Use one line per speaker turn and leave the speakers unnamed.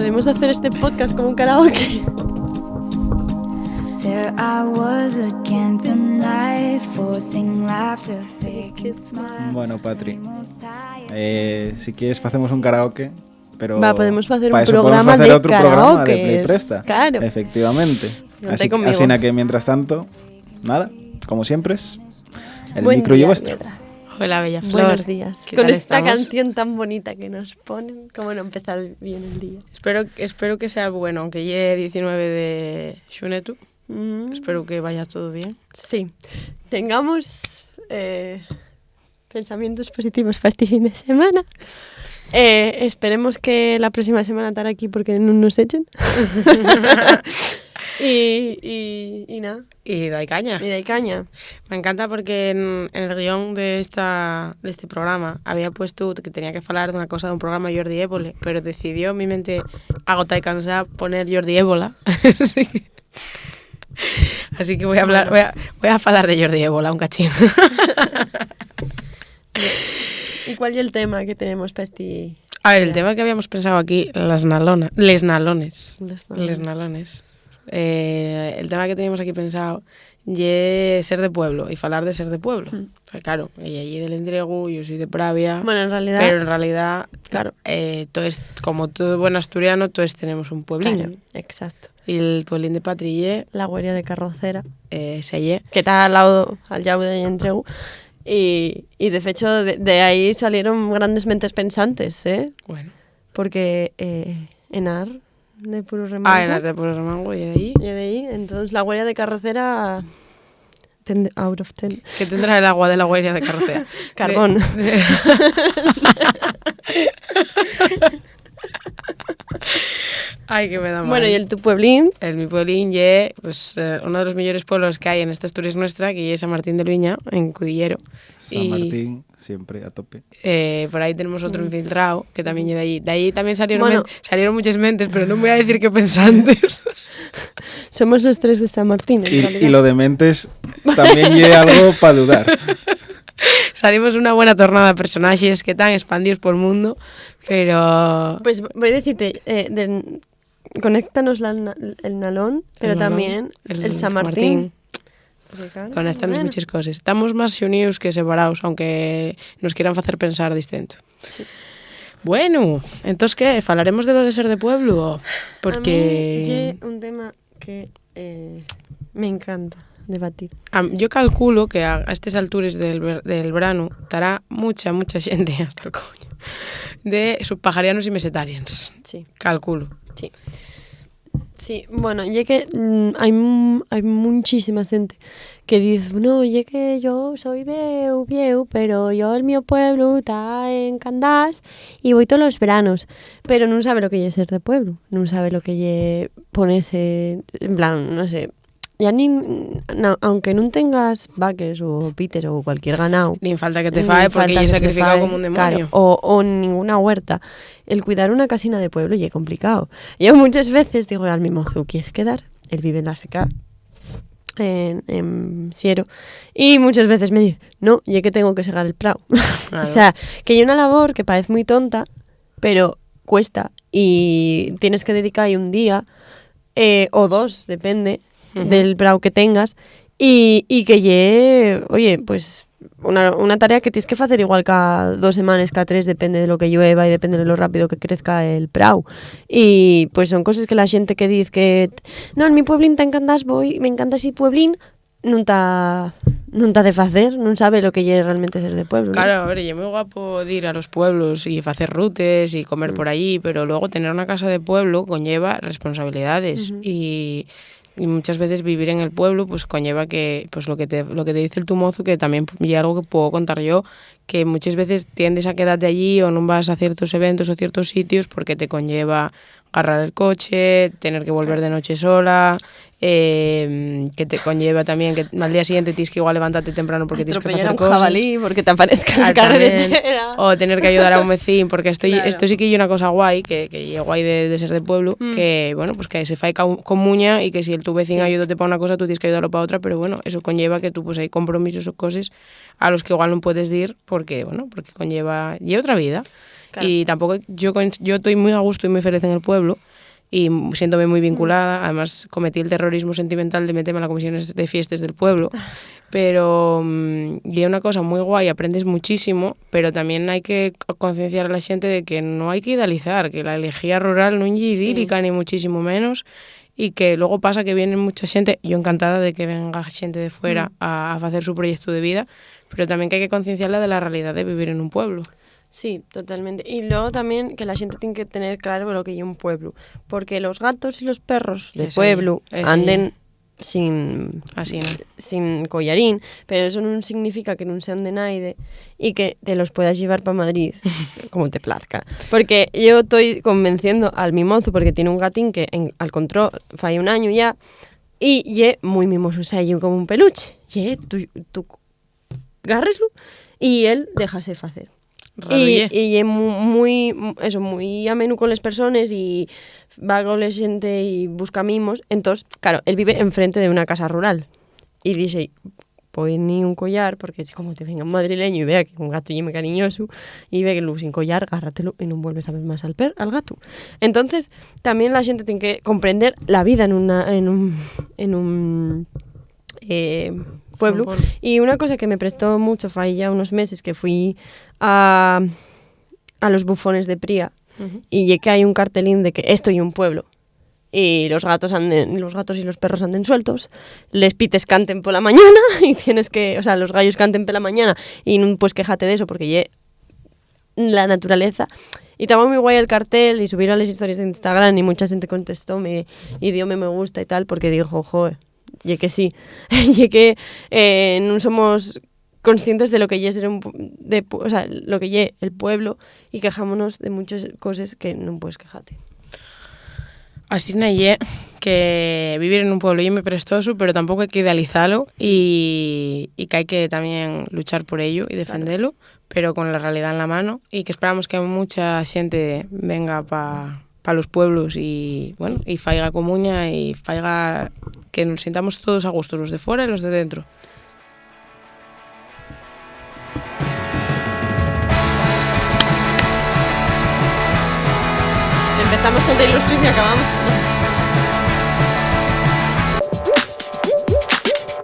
podemos hacer este podcast como un karaoke.
There I was again tonight, forcing laughter, faking smiles.
Bueno, Patri, si quieres hacemos un karaoke, pero
podemos hacer
pa
un
eso
programa
podemos hacer
de
otro programa de
karaokes,
Play Presta.
claro.
Efectivamente.
Ponte conmigo.
Así que mientras tanto, nada, como siempre, el
Buen
micro y
día,
vuestro.
Piedra.
Hola, Bella Flor.
Buenos días.
¿Qué
Con
tal
esta
estamos?
canción tan bonita que nos ponen, ¿cómo no empezar bien el día?
Espero que sea bueno, aunque llegue 19 de Xunetu. Espero que vaya todo bien.
Sí, tengamos pensamientos positivos para este fin de semana. Esperemos que la próxima semana estar aquí porque no nos echen. y nada.
Y da caña.
Y de caña.
Me encanta porque en el guión de este programa había puesto que tenía que hablar de una cosa de un programa de Jordi Évole, pero decidió mi mente agotada y cansada poner Jordi Ébola. Así que voy a hablar de Jordi Ébola un cachín.
¿Y cuál es el tema que tenemos para este?
A ver, el tema que habíamos pensado aquí, les nalones. El tema que teníamos aquí pensado es ser de pueblo y hablar de ser de pueblo. O sea, claro, ella allí del Endregu, yo soy de Pravia.
Bueno, en realidad...
Pero en realidad, claro, como todo buen asturiano, todos tenemos un pueblín.
Claro, exacto.
Y el pueblín de Patrillé,
La Guardia de Carrocera,
Sellé.
que está al lado, al llau de Entregu. Y de hecho, de ahí salieron grandes mentes pensantes, ¿eh?
Bueno.
Porque Enar, de Puro Remango.
Enar de Puro Remango, y de ahí.
Y de ahí, entonces la Guardia de Carrocera... out of 10.
¿Qué tendrá el agua de la Guardia de Carrocera?
Carbón.
Ay, que me da mal.
Bueno, y el tu pueblín.
Mi pueblín es pues, uno de los mejores pueblos que hay en esta Asturias nuestra, que es San Martín del Viña, en Cudillero.
San Martín, siempre a tope.
Por ahí tenemos otro infiltrado, que también es de allí. De ahí también salieron,
Bueno.
salieron muchas mentes, pero no voy a decir qué pensantes.
Somos los tres de San Martín, en realidad.
Y lo de mentes también es algo para dudar.
Salimos una buena tornada de personajes que están expandidos por el mundo, pero...
Pues voy a decirte, conéctanos el nalón, pero
el nalón,
también el San Martín.
Conéctanos muchas cosas. Estamos más unidos que separados, aunque nos quieran hacer pensar distinto.
Sí.
Bueno, entonces, ¿qué? ¿Falaremos de lo de ser de pueblo? Porque...
A mí un tema que me encanta debatir.
Yo calculo que a estas alturas del verano estará mucha gente hasta el coño de subpajarianos y mesetarians.
Sí.
Calculo.
Sí. Sí, bueno, ya que hay muchísima gente que dice, no, ya que yo soy de Ubieu, pero yo el mío pueblo está en Candás y voy todos los veranos, pero no sabe lo que es ser de pueblo, no sabe lo que es ponerse, en plan, no sé, ya aunque no tengas vaques o pites o cualquier ganado,
Ni falta que te fae porque ya he sacrificado como un demonio.
claro, o ninguna huerta. El cuidar una casina de pueblo ya es complicado. Yo muchas veces digo al mi mozo, ¿quieres quedar? Él vive en la seca, en Siero. Y muchas veces me dice, no, ya que tengo que segar el prau.
Claro.
O sea, que hay una labor que parece muy tonta, pero cuesta. Y tienes que dedicar ahí un día o dos, depende del prau que tengas. Y que oye, pues una tarea que tienes que hacer igual cada 2 semanas, cada 3, depende de lo que llueva y depende de lo rápido que crezca el prau. Y pues son cosas que la gente que dice que no, en mi pueblín te encantas, me encanta ese pueblín, no está de hacer, no sabe lo que es realmente ser de pueblo.
Claro,
¿no?
a ver, es muy guapo de ir a los pueblos y hacer rutes y comer por allí, pero luego tener una casa de pueblo conlleva responsabilidades y muchas veces vivir en el pueblo pues conlleva que pues lo que te dice el tu mozo, que también es algo que puedo contar yo, que muchas veces tiendes a quedarte allí o no vas a ciertos eventos o ciertos sitios porque te conlleva agarrar el coche, tener que volver de noche sola, que te conlleva también que al día siguiente tienes que igual levantarte temprano porque tienes que hacer
un
cosas.
jabalí porque te aparezca en la
También,
carretera.
o tener que ayudar a un vecino, porque esto sí que hay una cosa guay, que es guay de ser de pueblo, que bueno, pues que se fai con muña y que si el tu vecino ayúdate para una cosa, tú tienes que ayudarlo para otra, pero bueno, eso conlleva que tú pues hay compromisos o cosas a los que igual no puedes ir porque conlleva y otra vida. Claro. Y tampoco yo estoy muy a gusto y muy feliz en el pueblo, y siéntome muy vinculada. Además, cometí el terrorismo sentimental de meterme a la comisión de fiestas del pueblo. Pero y é unha cosa moi guai, aprendes muchísimo, pero tamén hai que concienciar a la xente de que non hai que idealizar, que la elegía rural non é idílica, ni muchísimo menos, e que logo pasa que viene mucha xente, yo encantada de que venga xente de fuera a facer su proyecto de vida, pero tamén que hai que concienciarla de la realidad de vivir en un pueblo.
Sí, totalmente. Y luego también que la gente tiene que tener claro lo que es un pueblo, porque los gatos y los perros de pueblo anden sin collarín, pero eso no significa que no sean de naide y que te los puedas llevar para Madrid como te plazca. Porque yo estoy convenciendo al mimoso, porque tiene un gatín que al control falla un año ya, y ye muy mimoso, o sea, yo como un peluche. Ye, tú agárreslo y él déjase hacer. Y es muy ameno con las personas y va con la gente y busca mimos. Entonces, claro, él vive enfrente de una casa rural y dice, pues ni un collar, porque es como te venga un madrileño y vea que un gato muy cariñoso y ve que lo sin collar, agárratelo y no vuelves a ver más al gato. Entonces, también la gente tiene que comprender la vida en un pueblo. Y una cosa que me prestó mucho fue ya unos meses que fui a los bufones de Pría y que hay un cartelín de que esto y un pueblo y los gatos y los perros anden sueltos, les pites canten por la mañana y tienes que, o sea, los gallos canten por la mañana y no pues quejate de eso porque la naturaleza. Y estaba muy guay el cartel y subieron las historias de Instagram y mucha gente contestó y dio me gusta y tal porque dijo, joder, y que sí, y que no somos conscientes de lo que es o sea, lo que es el pueblo y quejámonos de muchas cosas que no puedes quejarte.
Así naye que vivir en un pueblo es muy prestoso, pero tampoco hay que idealizarlo y que hay que también luchar por ello y defenderlo, pero con la realidad en la mano y que esperamos que mucha gente venga para los pueblos y bueno, y faiga comuña y faiga que nos sintamos todos a gusto, los de fuera y los de dentro.
Empezamos con Taylor Swift y acabamos con